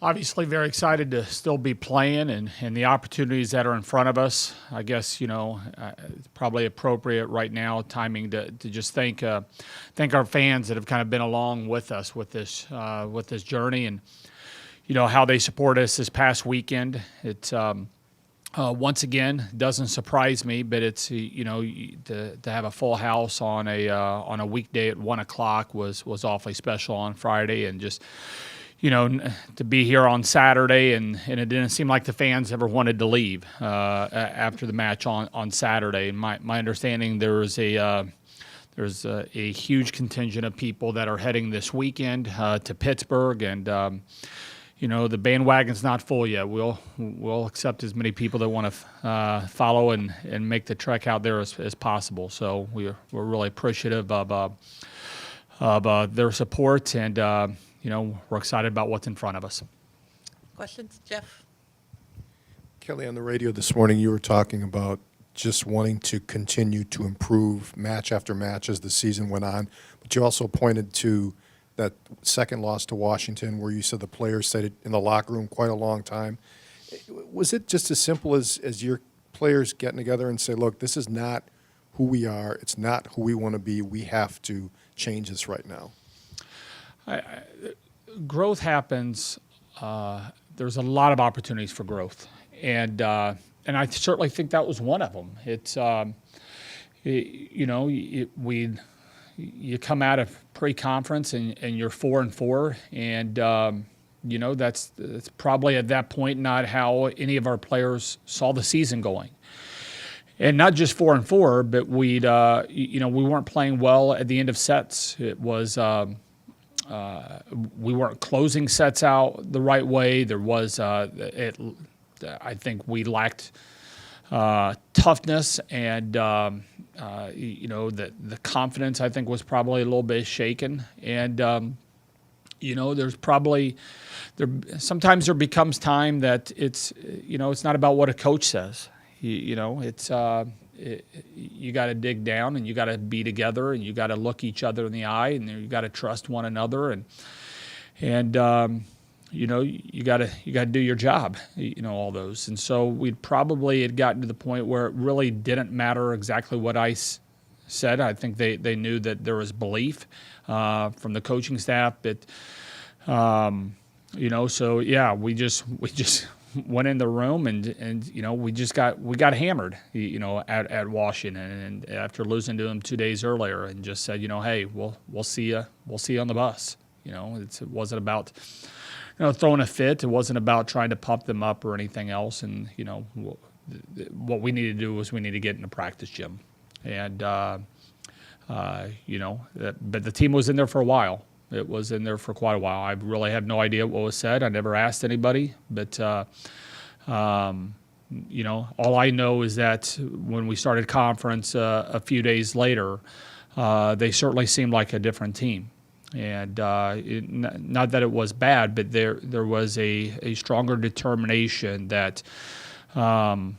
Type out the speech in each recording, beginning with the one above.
Obviously, very excited to still be playing and the opportunities that are in front of us. I guess, it's probably appropriate right now, timing to just thank our fans that have kind of been along with us with this journey, and how they support us this past weekend. It's once again doesn't surprise me, but it's to have a full house on a weekday at 1 o'clock was awfully special on Friday, and just to be here on Saturday, and it didn't seem like the fans ever wanted to leave after the match on Saturday. And my understanding, there's a huge contingent of people that are heading this weekend to Pittsburgh, and the bandwagon's not full yet. We'll accept as many people that want to follow and make the trek out there as possible. So we're really appreciative of their support, and we're excited about what's in front of us. Questions, Jeff? Kelly, on the radio this morning, you were talking about just wanting to continue to improve match after match as the season went on. But you also pointed to that second loss to Washington, where you said the players stayed in the locker room quite a long time. Was it just as simple as your players getting together and say, look, this is not who we are. It's not who we want to be. We have to change this right now? Growth happens. There's a lot of opportunities for growth, and I certainly think that was one of them. It's you come out of pre-conference and you're 4-4, and that's probably at that point not how any of our players saw the season going. And not just 4-4, but we weren't playing well at the end of sets. It was. We weren't closing sets out the right way. There was, I think we lacked toughness, and the confidence, I think, was probably a little bit shaken. And there's probably sometimes there becomes time that it's not about what a coach says. You got to dig down, and you got to be together, and you got to look each other in the eye, and you got to trust one another, and you got to do your job, all those. And so we probably had gotten to the point where it really didn't matter exactly what I said. I think they knew that there was belief from the coaching staff, but so yeah, we just went in the room, and we got hammered at Washington, and after losing to them 2 days earlier, and just said, hey, we'll see you on the bus. It wasn't about throwing a fit. It wasn't about trying to pump them up or anything else. And what we needed to do was we need to get in the practice gym, and but the team was in there for a while. It was in there for quite a while. I really have no idea what was said. I never asked anybody, but all I know is that when we started conference a few days later, they certainly seemed like a different team. And not that it was bad, but there was a stronger determination that we've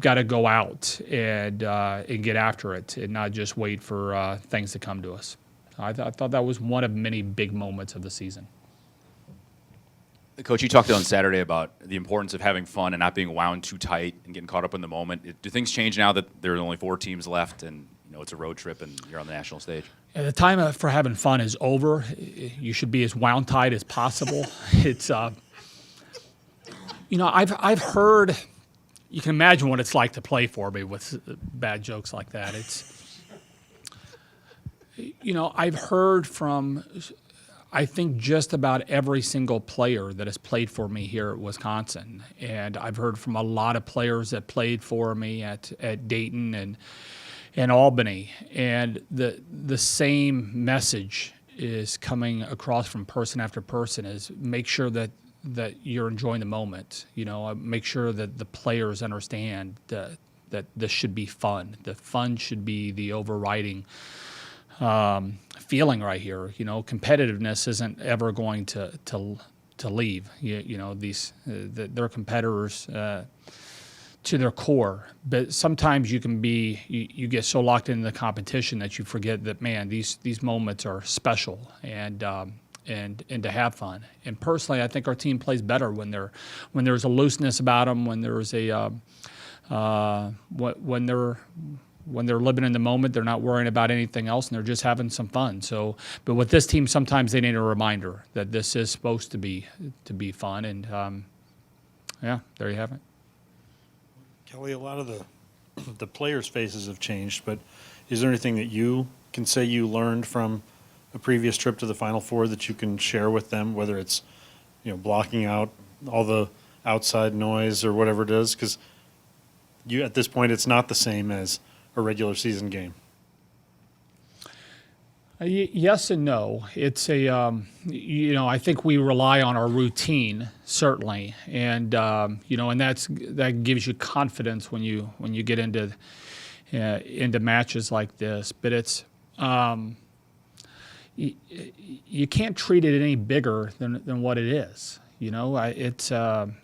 got to go out and get after it, and not just wait for things to come to us. I thought that was one of many big moments of the season. Coach, you talked on Saturday about the importance of having fun and not being wound too tight and getting caught up in the moment. Do things change now that there are only 4 teams left, and it's a road trip and you're on the national stage? Yeah, the time for having fun is over. You should be as wound tight as possible. It's I've heard. You can imagine what it's like to play for me with bad jokes like that. I've heard from, I think, just about every single player that has played for me here at Wisconsin. And I've heard from a lot of players that played for me at Dayton and Albany. And the same message is coming across from person after person, is make sure that you're enjoying the moment. Make sure that the players understand that this should be fun. The fun should be the overriding feeling right here. Competitiveness isn't ever going to leave. They're competitors to their core, but sometimes you get so locked into the competition that you forget that, man, these moments are special, and and to have fun. And personally, I think our team plays better when there's a looseness about them, when there's a when they're living in the moment, they're not worrying about anything else, and they're just having some fun. So, but with this team, sometimes they need a reminder that this is supposed to be fun. And yeah, there you have it. Kelly, a lot of the players' faces have changed, but is there anything that you can say you learned from a previous trip to the Final Four that you can share with them, whether it's, blocking out all the outside noise or whatever it is? Because at this point, it's not the same as a regular season game. Yes and no. It's I think we rely on our routine certainly, and and that gives you confidence when you get into matches like this. But it's you can't treat it any bigger than what it is. We'll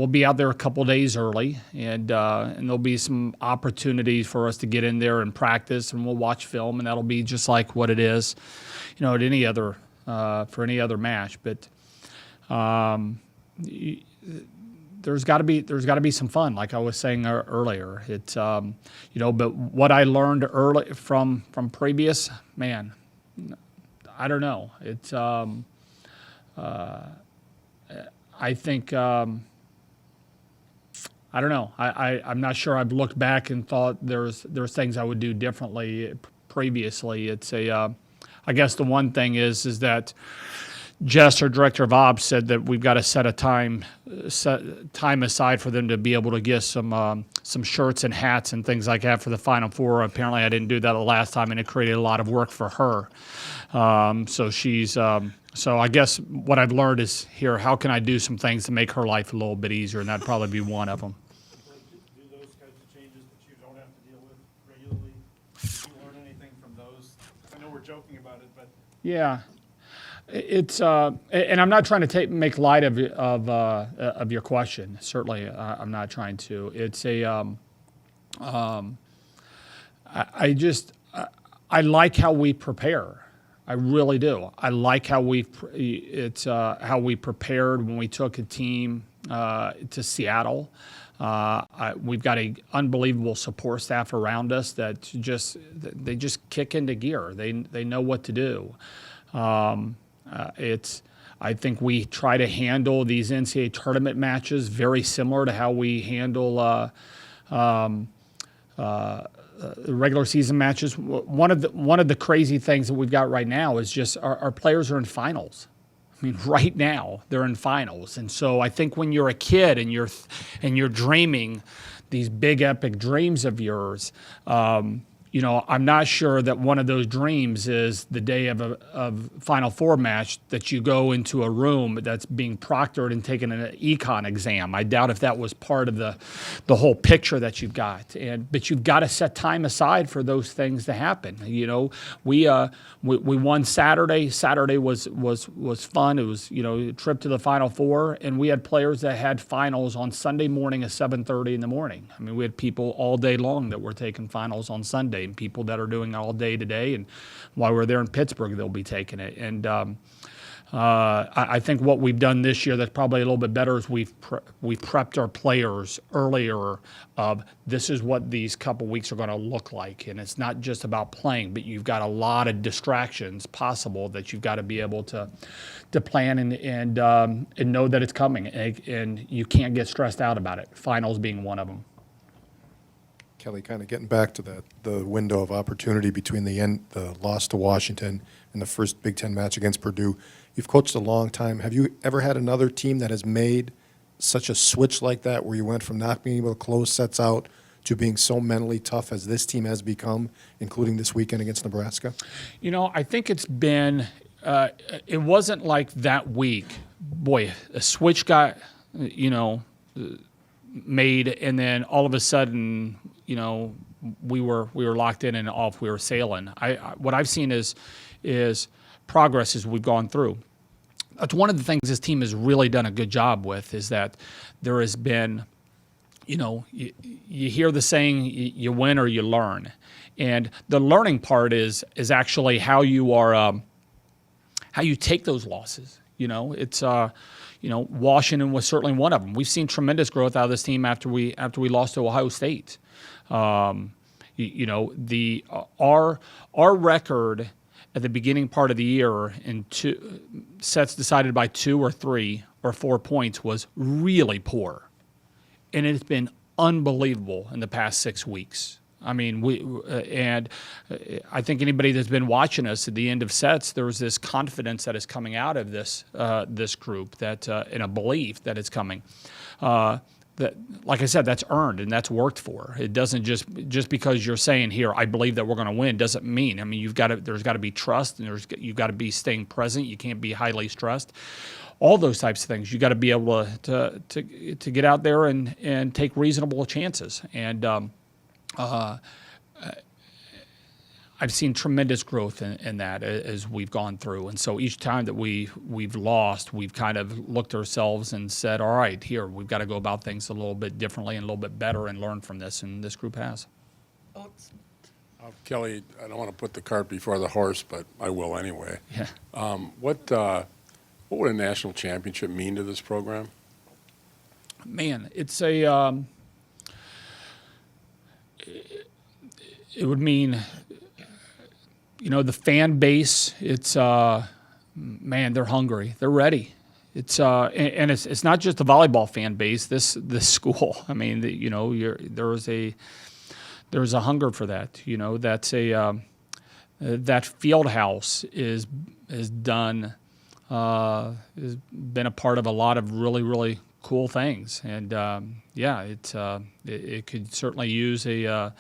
be out there a couple days early, and there'll be some opportunities for us to get in there and practice, and we'll watch film, and that'll be just like what it is, at any other for any other match. But there's got to be some fun, like I was saying earlier. It's but what I learned early from previous, man, I don't know. It's I think I don't know. I'm not sure. I've looked back and thought there's things I would do differently previously. It's I guess the one thing is that Jess, our director of ops, said that we've got to set time aside for them to be able to get some shirts and hats and things like that for the Final Four. Apparently, I didn't do that the last time, and it created a lot of work for her. So she's so I guess what I've learned is here, how can I do some things to make her life a little bit easier, and that'd probably be one of them. Do those kinds of changes that you don't have to deal with regularly? Did you learn anything from those? I know we're joking about it, but Yeah. It's and I'm not trying to make light of your question. Certainly, I'm not trying to. It's I like how we prepare. I really do. I like how we prepared when we took a team to Seattle. We've got an unbelievable support staff around us that they just kick into gear. They know what to do. I think we try to handle these NCAA tournament matches very similar to how we handle regular season matches. One of the crazy things that we've got right now is just our players are in finals. I mean, right now they're in finals, and so I think when you're a kid and you're dreaming these big epic dreams of yours. I'm not sure that one of those dreams is the day of a Final Four match that you go into a room that's being proctored and taken an econ exam. I doubt if that was part of the whole picture that you've got. But you've got to set time aside for those things to happen. We won Saturday. Saturday was fun. It was a trip to the Final Four, and we had players that had finals on Sunday morning at 7:30 in the morning. I mean, we had people all day long that were taking finals on Sunday. And people that are doing it all day today, and while we're there in Pittsburgh, they'll be taking it. And I think what we've done this year that's probably a little bit better is we've prepped our players earlier of this is what these couple weeks are going to look like, and it's not just about playing, but you've got a lot of distractions possible that you've got to be able to plan and know that it's coming, and you can't get stressed out about it. Finals being one of them. Kelly, kind of getting back to the window of opportunity between the loss to Washington and the first Big Ten match against Purdue. You've coached a long time. Have you ever had another team that has made such a switch like that, where you went from not being able to close sets out to being so mentally tough as this team has become, including this weekend against Nebraska? I think it's been, it wasn't like that week. Boy, a switch got, made, and then all of a sudden, we were locked in and off. We were sailing. What I've seen is progress as we've gone through. That's one of the things this team has really done a good job with, is that there has been, you hear the saying, you win or you learn, and the learning part is actually how you are how you take those losses. It's Washington was certainly one of them. We've seen tremendous growth out of this team after we lost to Ohio State. Our record at the beginning part of the year in two sets decided by 2 or 3 or 4 points was really poor, and it's been unbelievable in the past 6 weeks. I mean, I think anybody that's been watching us at the end of sets, there's this confidence that is coming out of this group, that in a belief that it's coming. That, like I said, that's earned and that's worked for. It doesn't just because you're saying here, I believe that we're going to win, doesn't mean. I mean, there's got to be trust, and you've got to be staying present. You can't be highly stressed. All those types of things. You got to be able to get out there and take reasonable chances. And I've seen tremendous growth in that as we've gone through. And so each time that we've lost, we've kind of looked at ourselves and said, all right, here, we've got to go about things a little bit differently and a little bit better and learn from this. And this group has. Oates? Kelly, I don't want to put the cart before the horse, but I will anyway. Yeah. What would a national championship mean to this program? Man, it's it would mean, the fan base, it's, man, they're hungry. They're ready. It's it's not just the volleyball fan base, this school. I mean, there's a hunger for that. That's that field house is done, has been a part of a lot of really, really cool things. And it could certainly use a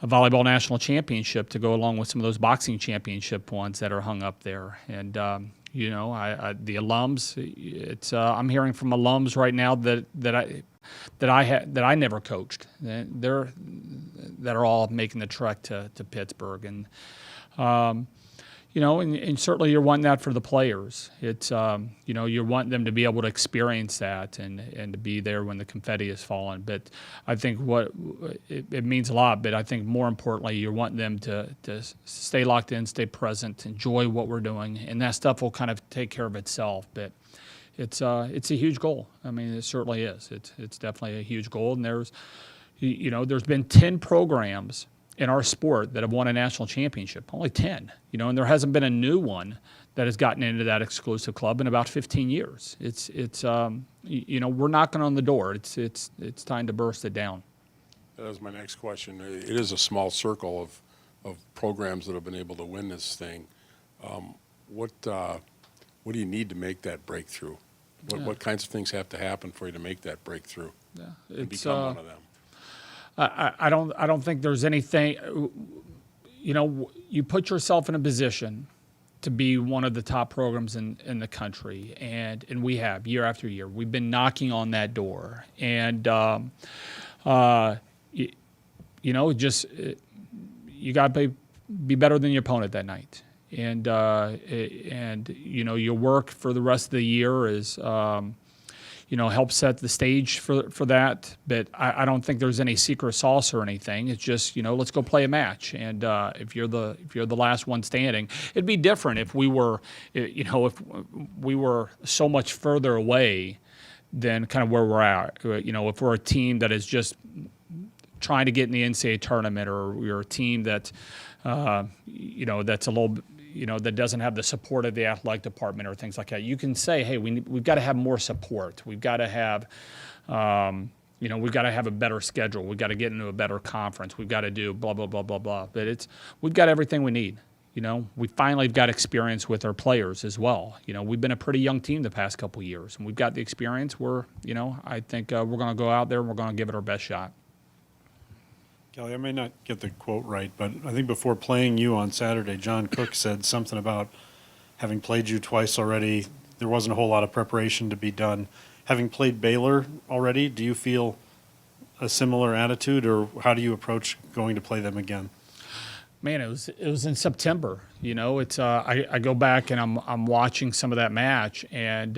volleyball national championship to go along with some of those boxing championship ones that are hung up there. And the alums, it's I'm hearing from alums right now that I never coached. That are all making the trek to Pittsburgh. And and certainly you're wanting that for the players. It's, you're wanting them to be able to experience that and to be there when the confetti is falling. But I think it means a lot, but I think more importantly, you're wanting them to stay locked in, stay present, enjoy what we're doing, and that stuff will kind of take care of itself. But it's a huge goal. I mean, it certainly is. It's definitely a huge goal. And there's been 10 programs in our sport that have won a national championship, only 10, and there hasn't been a new one that has gotten into that exclusive club in about 15 years. It's we're knocking on the door. It's time to burst it down. That was my next question. It is a small circle of programs that have been able to win this thing. What do you need to make that breakthrough? What kinds of things have to happen for you to make that breakthrough and become one of them? I don't think there's anything. You put yourself in a position to be one of the top programs in the country, and we have year after year. We've been knocking on that door, and you got to be better than your opponent that night, and your work for the rest of the year is. Help set the stage for that. But I don't think there's any secret sauce or anything. It's just, let's go play a match. And if you're the last one standing, it'd be different if we were, if we were so much further away than kind of where we're at. If we're a team that is just trying to get in the NCAA tournament, or we're a team that, that's a little. That doesn't have the support of the athletic department or things like that. You can say, hey, we've got to have more support. We've got to have, we've got to have a better schedule. We've got to get into a better conference. We've got to do blah, blah, blah, blah, blah. But we've got everything we need. We finally got experience with our players as well. We've been a pretty young team the past couple of years, and we've got the experience. I think we're going to go out there and we're going to give it our best shot. Kelly, I may not get the quote right, but I think before playing you on Saturday, John Cook said something about having played you twice already, there wasn't a whole lot of preparation to be done. Having played Baylor already, do you feel a similar attitude, or how do you approach going to play them again? Man, it was in September. It's I go back and I'm watching some of that match, and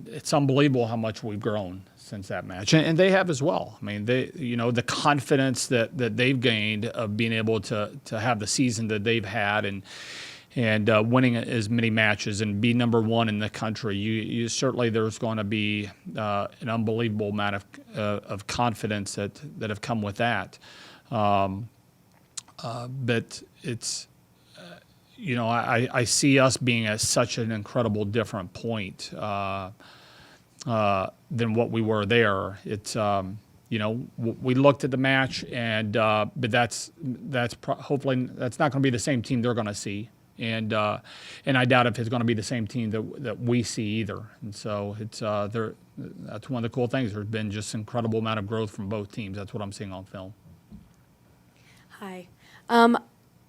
it's unbelievable how much we've grown since that match, and they have as well. I mean, the confidence that they've gained of being able to have the season that they've had, and winning as many matches and be number one in the country. You certainly, there's going to be an unbelievable amount of confidence that have come with that. But it's, I see us being at such an incredible different point than what we were there. It's, we looked at the match, and but hopefully that's not going to be the same team they're going to see, and I doubt if it's going to be the same team that we see either. And so it's that's one of the cool things. There's been just incredible amount of growth from both teams. That's what I'm seeing on film. Hi.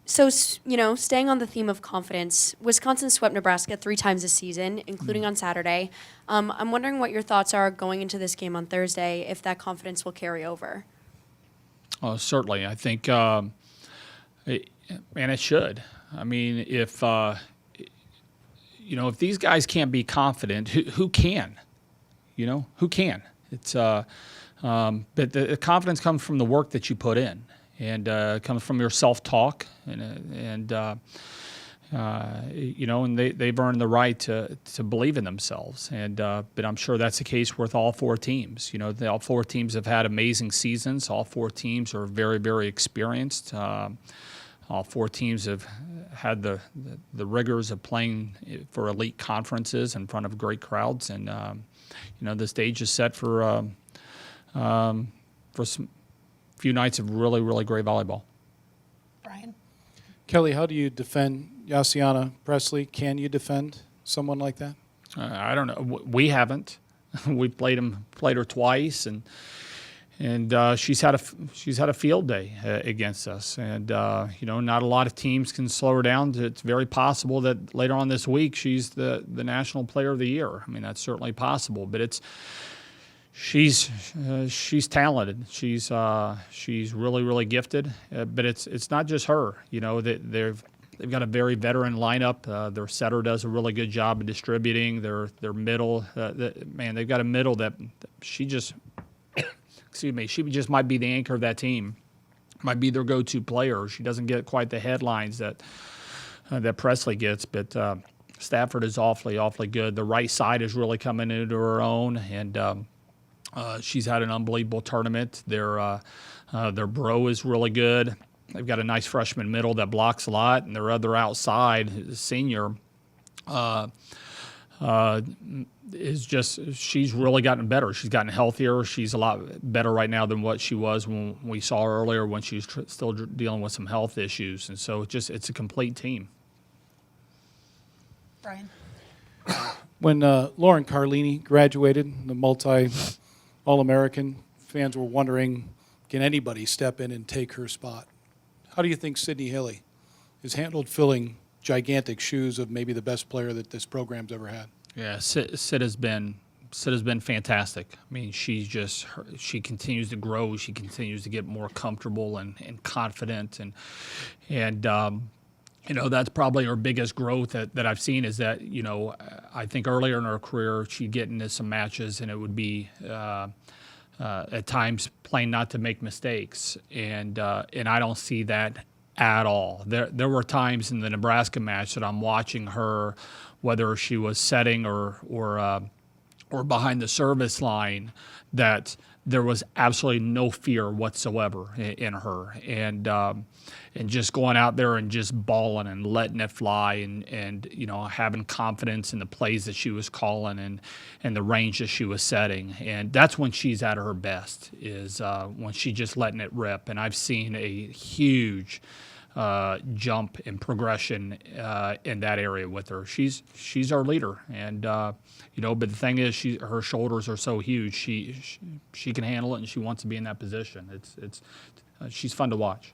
So, staying on the theme of confidence, Wisconsin swept Nebraska 3 times this season, including on Saturday. I'm wondering what your thoughts are going into this game on Thursday, if that confidence will carry over. Certainly. I think, and it should. I mean, if these guys can't be confident, who can? Who can? It's, but the confidence comes from the work that you put in. And comes from your self-talk, and they've earned the right to believe in themselves. And but I'm sure that's the case with all 4 teams. All 4 teams have had amazing seasons. All 4 teams are very, very experienced. All 4 teams have had the rigors of playing for elite conferences in front of great crowds, and the stage is set for some few nights of really, really great volleyball. Brian? Kelly, how do you defend Yassiana Presley? Can you defend someone like that? I don't know. We haven't. We played her twice, and she's had a field day against us. And not a lot of teams can slow her down. It's very possible that later on this week she's the National Player of the Year. I mean, that's certainly possible. But she's talented. She's really, really gifted. But it's not just her. They've got a very veteran lineup. Their setter does a really good job of distributing. Their middle, they've got a middle that she just might be the anchor of that team. Might be their go-to player. She doesn't get quite the headlines that Presley gets, but Stafford is awfully good. The right side is really coming into her own, and she's had an unbelievable tournament. Their bro is really good. They've got a nice freshman middle that blocks a lot, and their other outside, senior, she's really gotten better. She's gotten healthier. She's a lot better right now than what she was when we saw her earlier, when she was still dealing with some health issues. And so it's a complete team. Brian? When Lauren Carlini graduated, the All-American, fans were wondering, can anybody step in and take her spot? How do you think Sydney Hilly has handled filling gigantic shoes of maybe the best player that this program's ever had? Yeah, Sid has been fantastic. I mean, she continues to grow. She continues to get more comfortable and confident, and that's probably her biggest growth that I've seen, is that, I think earlier in her career she'd get into some matches and it would be at times playing not to make mistakes, and I don't see that at all. There were times in the Nebraska match that I'm watching her, whether she was setting or behind the service line, that there was absolutely no fear whatsoever in her, and just going out there and just balling and letting it fly, and having confidence in the plays that she was calling and the range that she was setting. And that's when she's at her best, is when she's just letting it rip. And I've seen a huge jump in progression in that area with her. She's our leader, and but the thing is, her shoulders are so huge. She can handle it, and she wants to be in that position. She's fun to watch.